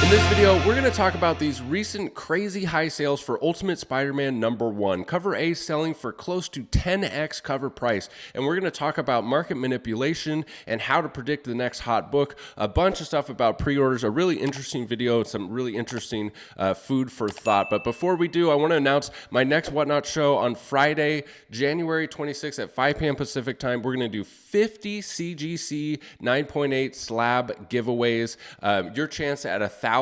In this video, we're going to talk about these recent crazy high sales for Ultimate Spider-Man #1. Cover A selling for close to 10x cover price. And we're going to talk about market manipulation and how to predict the next hot book. A bunch of stuff about pre-orders, a really interesting video, some really interesting food for thought. But before we do, I want to announce my next Whatnot show on Friday, January 26th at 5 p.m. Pacific time. We're going to do 50 CGC 9.8 slab giveaways. Your chance at $1,000.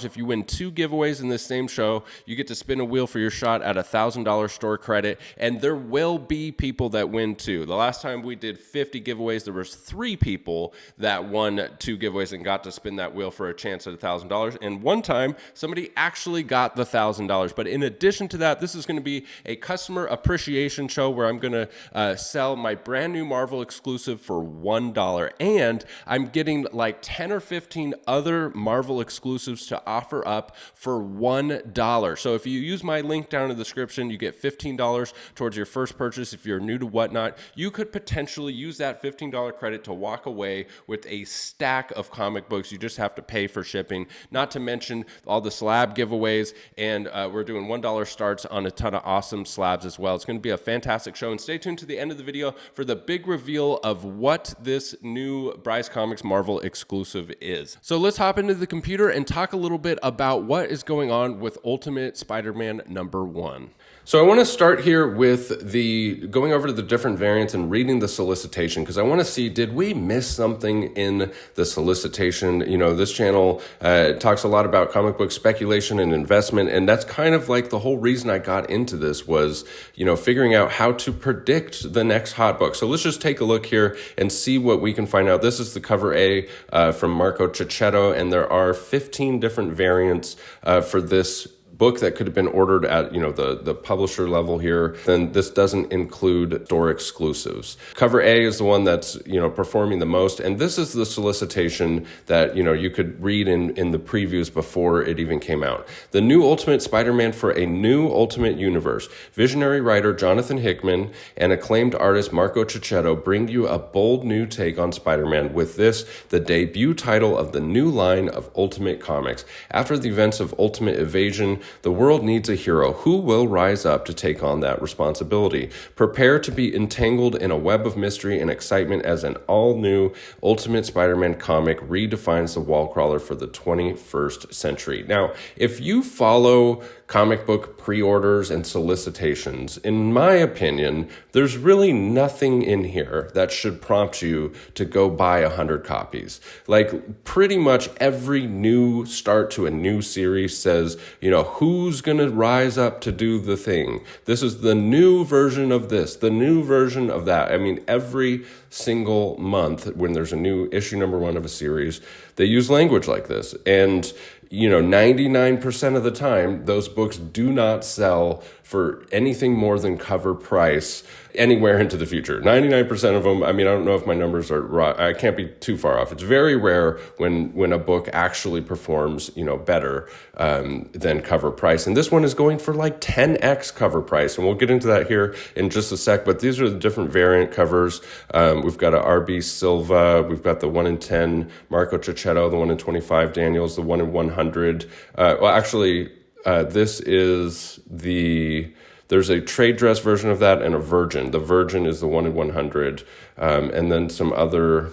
If you win 2 giveaways in this same show, you get to spin a wheel for your shot at $1,000 store credit, and there will be people that win 2. The last time we did 50 giveaways, there was 3 people that won 2 giveaways and got to spin that wheel for a chance at $1,000. And one time, somebody actually got the $1,000. But in addition to that, this is going to be a customer appreciation show where I'm going to sell my brand new Marvel exclusive for $1, and I'm getting like 10 or 15 other Marvel exclusives to offer up for $1. So if you use my link down in the description, you get $15 towards your first purchase. If you're new to Whatnot, you could potentially use that $15 credit to walk away with a stack of comic books. You just have to pay for shipping, not to mention all the slab giveaways, and we're doing $1 starts on a ton of awesome slabs as well. It's going to be a fantastic show, and stay tuned to the end of the video for the big reveal of what this new Bryce Comics Marvel exclusive is. So let's hop into the computer and talk a little bit about what is going on with Ultimate Spider-Man #1. So I want to start here with going over to the different variants and reading the solicitation, because I want to see, did we miss something in the solicitation? You know, this channel talks a lot about comic book speculation and investment, and that's kind of like the whole reason I got into this was, you know, figuring out how to predict the next hot book. So let's just take a look here and see what we can find out. This is the cover A from Marco Cicchetto, and there are 15 different variants for this book that could have been ordered at, you know, the publisher level here. Then this doesn't include store exclusives. Cover A is the one that's, you know, performing the most, and this is the solicitation that, you know, you could read in the previews before it even came out. The new Ultimate Spider-Man for a new Ultimate Universe. Visionary writer Jonathan Hickman and acclaimed artist Marco Cicchetto bring you a bold new take on Spider-Man with this, the debut title of the new line of Ultimate Comics. After the events of Ultimate Evasion, the world needs a hero who will rise up to take on that responsibility. Prepare to be entangled in a web of mystery and excitement as an all-new Ultimate Spider-Man comic redefines the wall crawler for the 21st century. Now, if you follow comic book pre-orders and solicitations, in my opinion, there's really nothing in here that should prompt you to go buy 100 copies. Like, pretty much every new start to a new series says, you know, who's going to rise up to do the thing? This is the new version of this, the new version of that. I mean, every single month when there's a new issue #1 of a series, they use language like this. And, you know, 99% of the time, those books do not sell for anything more than cover price anywhere into the future. 99% of them, I mean, I don't know if my numbers are right. I can't be too far off. It's very rare when a book actually performs, you know, better than cover price. And this one is going for like 10x cover price. And we'll get into that here in just a sec. But these are the different variant covers. We've got a RB Silva. We've got the 1 in 10 Marco Cicchetto, the 1 in 25 Daniels, the 1 in 100. This is there's a trade dress version of that and a Virgin. The Virgin is the 1 in 100. And then some other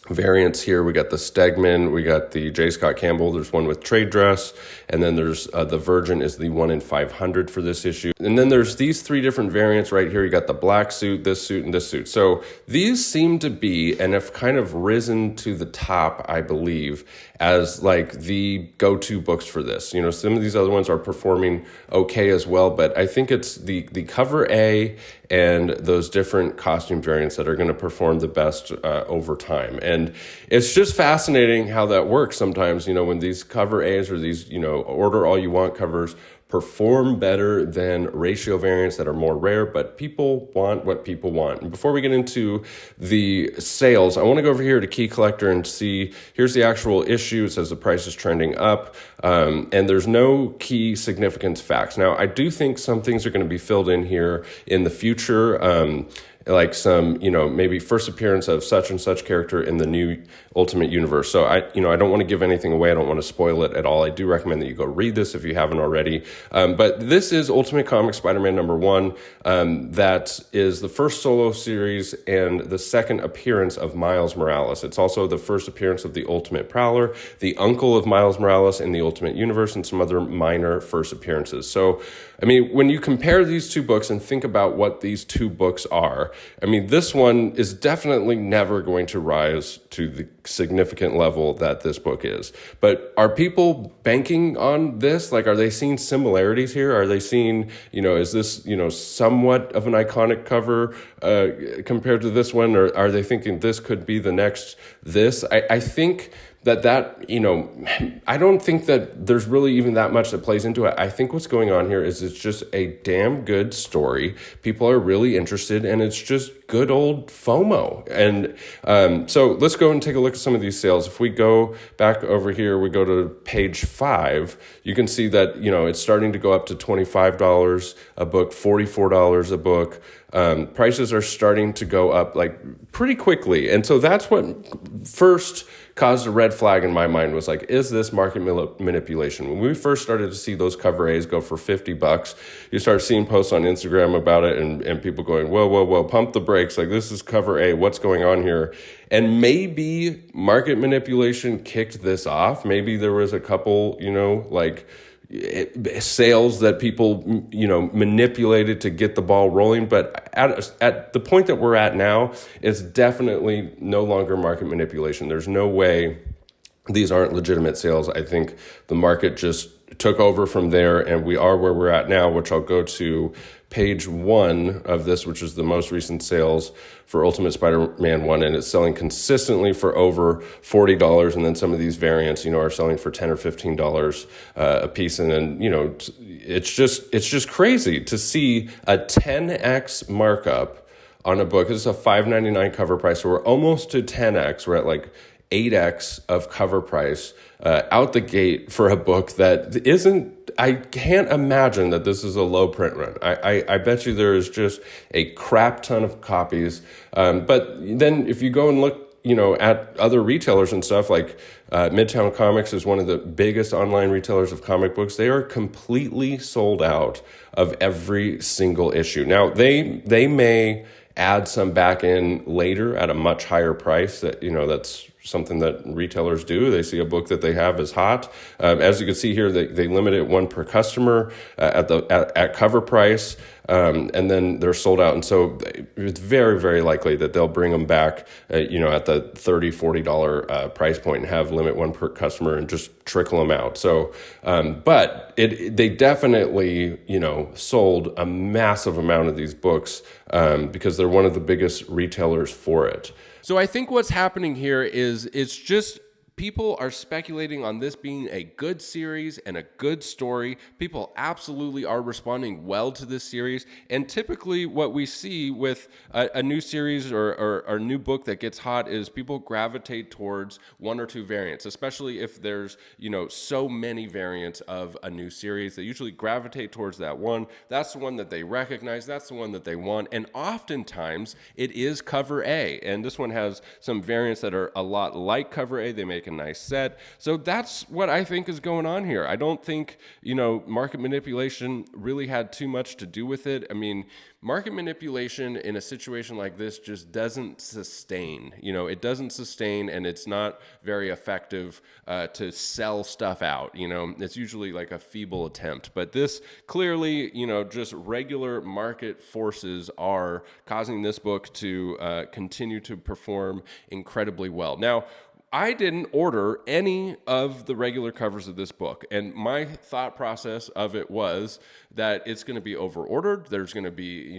variants here. We got the Stegman, we got the J. Scott Campbell. There's one with trade dress, and then there's the Virgin is the 1 in 500 for this issue. And then there's these 3 different variants right here. You got the black suit, this suit, and this suit. So these seem to be, and have kind of risen to the top, I believe, as like the go-to books for this. You know, some of these other ones are performing okay as well, but I think it's the cover A and those different costume variants that are going to perform the best over time. And it's just fascinating how that works sometimes, you know, when these cover A's or these, you know, order all you want covers perform better than ratio variants that are more rare, but people want what people want. And before we get into the sales, I want to go over here to Key Collector and see, here's the actual issue. It says the price is trending up, and there's no key significance facts. Now, I do think some things are going to be filled in here in the future. like some, maybe first appearance of such and such character in the new Ultimate Universe. So I don't want to give anything away. I don't want to spoil it at all. I do recommend that you go read this if you haven't already. But this is Ultimate Comics Spider-Man #1. That is the first solo series and the second appearance of Miles Morales. It's also the first appearance of the Ultimate Prowler, the uncle of Miles Morales in the Ultimate Universe, and some other minor first appearances. So, when you compare these two books and think about what these two books are, this one is definitely never going to rise to the significant level that this book is. But are people banking on this? Like, are they seeing similarities here? Are they seeing, is this, somewhat of an iconic cover compared to this one? Or are they thinking this could be the next this? I think that I don't think that there's really even that much that plays into it. I think what's going on here is it's just a damn good story. People are really interested, and it's just good old FOMO. And so let's go and take a look at some of these sales. If we go back over here, we go to page 5, you can see that, it's starting to go up to $25 a book, $44 a book. Prices are starting to go up like pretty quickly. And so that's what first caused a red flag in my mind, was like, is this market manipulation? When we first started to see those cover A's go for $50, you start seeing posts on Instagram about it and people going, whoa, pump the brakes. Like, this is cover A. What's going on here? And maybe market manipulation kicked this off. Maybe there was a couple, sales that people, manipulated to get the ball rolling. But at the point that we're at now, it's definitely no longer market manipulation. There's no way these aren't legitimate sales. I think the market just took over from there, and we are where we're at now, which I'll go to page 1 of this, which is the most recent sales for Ultimate Spider-Man 1, and it's selling consistently for over $40, and then some of these variants, are selling for $10 or $15 a piece, and then, it's just crazy to see a 10x markup on a book. This is a $5.99 cover price, so we're almost to 10x. We're at like 8x of cover price out the gate for a book that isn't. I can't imagine that this is a low print run. I bet you there is just a crap ton of copies. But then if you go and look, at other retailers and stuff, like Midtown Comics is one of the biggest online retailers of comic books. They are completely sold out of every single issue. Now, they may add some back in later at a much higher price. That's something that retailers do. They see a book that they have is hot. As you can see here, they limit it one per customer at cover price, and then they're sold out. And so it's very, very likely that they'll bring them back, at the $30, $40 price point and have limit one per customer and just trickle them out. So, but they definitely, sold a massive amount of these books because they're one of the biggest retailers for it. So I think what's happening here is it's just people are speculating on this being a good series and a good story. People absolutely are responding well to this series. And typically what we see with a new series or a new book that gets hot is people gravitate towards one or two variants, especially if there's, so many variants of a new series. They usually gravitate towards that one. That's the one that they recognize. That's the one that they want. And oftentimes it is cover A. And this one has some variants that are a lot like cover A. They make a nice set. So that's what I think is going on here. I don't think, market manipulation really had too much to do with it. Market manipulation in a situation like this just doesn't sustain. It doesn't sustain, and it's not very effective to sell stuff out. It's usually like a feeble attempt. But this clearly, just regular market forces are causing this book to continue to perform incredibly well. Now, I didn't order any of the regular covers of this book, and my thought process of it was that it's going to be over-ordered. There's going to be,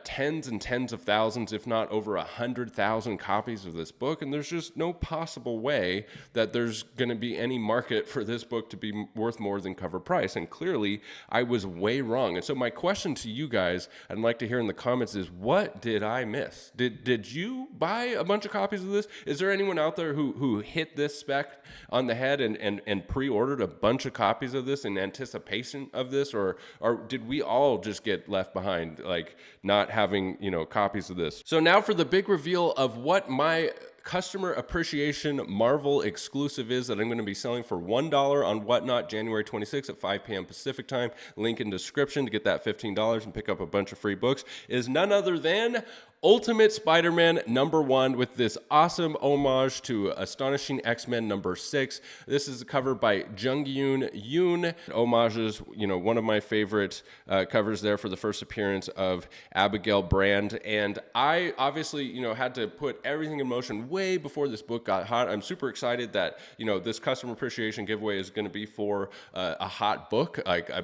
tens and tens of thousands, if not over 100,000 copies of this book, and there's just no possible way that there's going to be any market for this book to be worth more than cover price, and clearly I was way wrong. And so my question to you guys, I'd like to hear in the comments, is what did I miss? Did you buy a bunch of copies of this? Is there anyone out there who hit this spec on the head and pre-ordered a bunch of copies of this in anticipation of this, or did we all just get left behind, like not having, you know, copies of this? So now for the big reveal of what my customer appreciation Marvel exclusive is that I'm going to be selling for $1 on Whatnot January 26th at 5 p.m. Pacific time. Link in description to get that $15 and pick up a bunch of free books is none other than Ultimate Spider-Man #1 with this awesome homage to Astonishing X-Men #6. This is a cover by Jung-Yoon Yoon. Homages, you know, one of my favorite covers there for the first appearance of Abigail Brand. And I obviously, you know, had to put everything in motion way before this book got hot. I'm super excited that, you know, this customer appreciation giveaway is going to be for a hot book.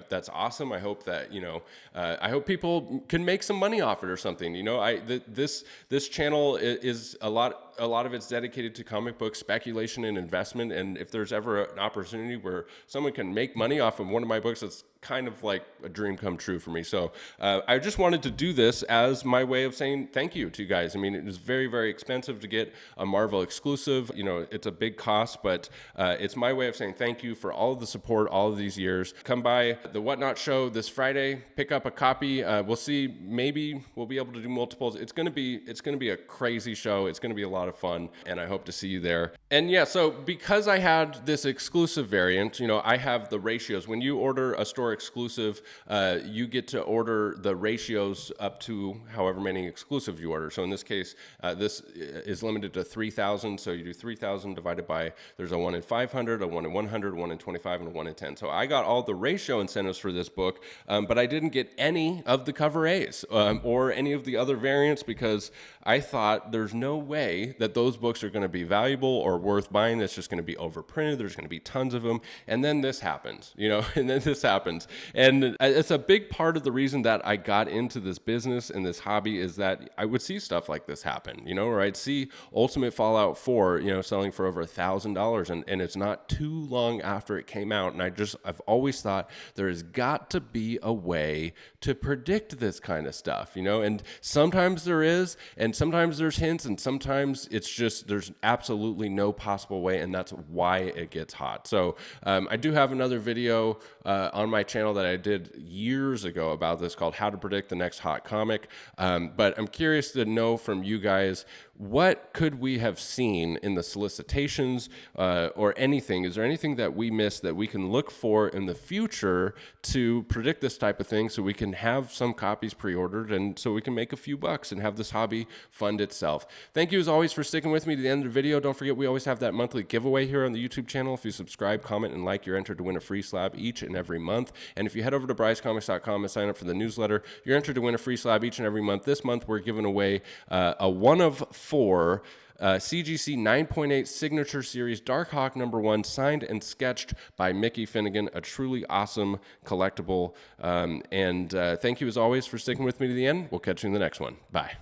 That's awesome. I hope that, you know, I hope people can make some money off it or something. You know, this channel is a lot of it's dedicated to comic book speculation and investment. And if there's ever an opportunity where someone can make money off of one of my books, it's kind of like a dream come true for me. So I just wanted to do this as my way of saying thank you to you guys. I mean, it was very, very expensive to get a Marvel exclusive. You know, it's a big cost, but it's my way of saying thank you for all of the support all of these years. Come by the Whatnot show this Friday, pick up a copy. We'll see, maybe we'll be able to do multiples. It's gonna be a crazy show. It's gonna be a lot of fun, and I hope to see you there. And yeah, so because I had this exclusive variant, you know, I have the ratios. When you order a store exclusive, you get to order the ratios up to however many exclusive you order. So in this case, this is limited to 3,000. So you do 3,000 divided by, there's a 1 in 500, a 1 in 100, 1 in 25, and a 1 in 10. So I got all the ratio incentives for this book, but I didn't get any of the cover A's or any of the other variants because I thought there's no way that those books are going to be valuable or worth buying. It's just going to be overprinted. There's going to be tons of them. And then this happens, you know, and then this happens. And it's a big part of the reason that I got into this business and this hobby is that I would see stuff like this happen, you know, or I'd see Ultimate Fallout 4, you know, selling for over $1,000 and it's not too long after it came out. And I've always thought there has got to be a way to predict this kind of stuff, you know, and sometimes there is, and sometimes there's hints, and sometimes it's just, there's absolutely no possible way. And that's why it gets hot. So I do have another video on my channel that I did years ago about this called How to Predict the Next Hot Comic. But I'm curious to know from you guys, what could we have seen in the solicitations or anything? Is there anything that we missed that we can look for in the future to predict this type of thing so we can have some copies pre-ordered and so we can make a few bucks and have this hobby fund itself? Thank you as always for sticking with me to the end of the video. Don't forget, we always have that monthly giveaway here on the YouTube channel. If you subscribe, comment, and like, you're entered to win a free slab each and every month. And if you head over to brycecomics.com and sign up for the newsletter, you're entered to win a free slab each and every month. This month, we're giving away a 1 of 4 CGC 9.8 Signature Series Darkhawk #1 signed and sketched by Mickey Finnegan, a truly awesome collectible. And thank you as always for sticking with me to the end. We'll catch you in the next one. Bye.